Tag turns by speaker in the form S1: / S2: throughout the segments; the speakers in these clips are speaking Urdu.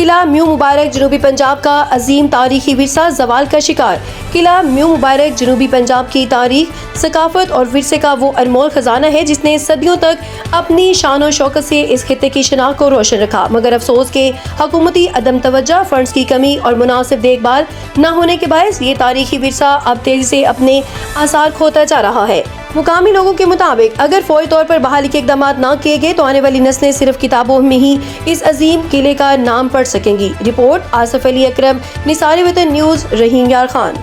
S1: قلعہ میو مبارک جنوبی پنجاب کا عظیم تاریخی ورثہ زوال کا شکار۔ قلعہ میو مبارک جنوبی پنجاب کی تاریخ، ثقافت اور ورثے کا وہ انمول خزانہ ہے جس نے صدیوں تک اپنی شان و شوکت سے اس خطے کی شناخت کو روشن رکھا، مگر افسوس کہ حکومتی عدم توجہ، فنڈز کی کمی اور مناسب دیکھ بھال نہ ہونے کے باعث یہ تاریخی ورثہ اب تیزی سے اپنے آثار کھوتا جا رہا ہے۔ مقامی لوگوں کے مطابق اگر فوری طور پر بحالی کے اقدامات نہ کیے گئے تو آنے والی نسلیں صرف کتابوں میں ہی اس عظیم قلعے کا نام پڑھ سکیں گی۔ رپورٹ آصف علی اکرم، نثار وطن نیوز، رحیم یار خان۔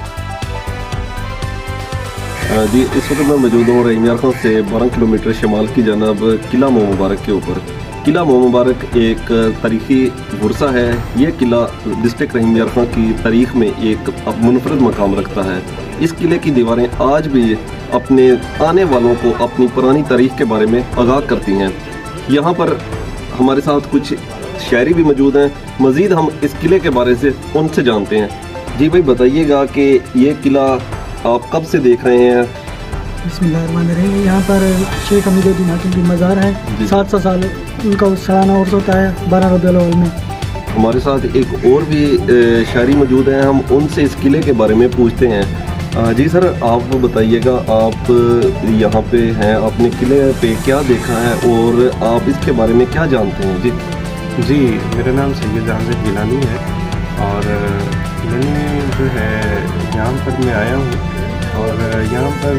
S2: جی، اس وقت میں موجود ہوں رحیم یار خان سے 12 کلومیٹر شمال کی جانب قلعہ میو مبارک کے اوپر۔ قلعہ میو مبارک ایک تاریخی ورثہ ہے۔ یہ قلعہ ڈسٹرکٹ رحیم یار خان کی تاریخ میں ایک منفرد مقام رکھتا ہے۔ اس قلعے کی دیواریں آج بھی اپنے آنے والوں کو اپنی پرانی تاریخ کے بارے میں آگاہ کرتی ہیں۔ یہاں پر ہمارے ساتھ کچھ شاعری بھی موجود ہیں، مزید ہم اس قلعے کے بارے سے ان سے جانتے ہیں۔ جی بھائی، بتائیے گا کہ یہ قلعہ آپ کب سے دیکھ رہے ہیں؟
S3: بسم اللہ الرحمن الرحیم۔ یہاں پر شیخ حمید الدین حاکم کی مزار ہے، 700 سال ان کا سالانہ عرس ہوتا ہے 12 ربیع الاول میں۔
S2: ہمارے ساتھ ایک اور بھی شاعری موجود ہیں، ہم ان سے اس قلعے کے بارے میں پوچھتے ہیں۔ جی سر، آپ بتائیے گا، آپ یہاں پہ ہیں، آپ نے قلعے پہ کیا دیکھا ہے اور آپ اس کے بارے میں کیا جانتے ہیں؟
S4: جی، میرا نام سید جہانگیر گیلانی ہے اور میں نے جو ہے یہاں پر میں آیا ہوں اور یہاں پر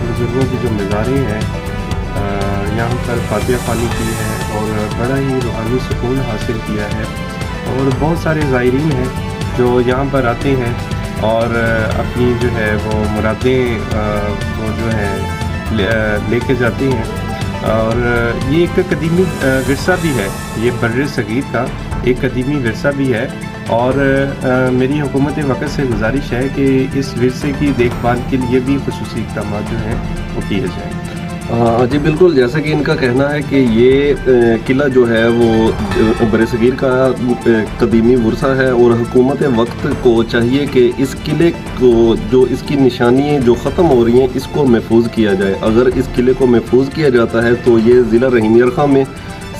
S4: بزرگوں کی جو مزاریں ہیں یہاں پر فاتحہ خوانی کی ہے اور بڑا ہی روحانی سکون حاصل کیا ہے، اور بہت سارے زائرین ہیں جو یہاں پر آتے ہیں اور اپنی جو ہے وہ مرادیں وہ جو ہے لے کے جاتے ہیں۔ اور یہ ایک قدیمی ورثہ بھی ہے، یہ بر صغیر کا ایک قدیمی ورثہ بھی ہے، اور میری حکومت وقت سے گزارش ہے کہ اس ورثے کی دیکھ بھال کے لیے بھی خصوصی اقدامات جو ہیں وہ کیے جائیں۔
S2: جی بالکل، جیسا کہ ان کا کہنا ہے کہ یہ قلعہ جو ہے وہ برصغیر کا قدیمی ورثہ ہے، اور حکومت وقت کو چاہیے کہ اس قلعے کو، جو اس کی نشانیاں جو ختم ہو رہی ہیں، اس کو محفوظ کیا جائے۔ اگر اس قلعے کو محفوظ کیا جاتا ہے تو یہ ضلع رحیم یار خان میں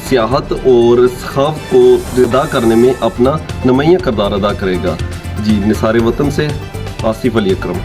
S2: سیاحت اور ثقافت کو ادا کرنے میں اپنا نمایاں کردار ادا کرے گا۔ جی، نثار وطن سے آصف علی اکرم۔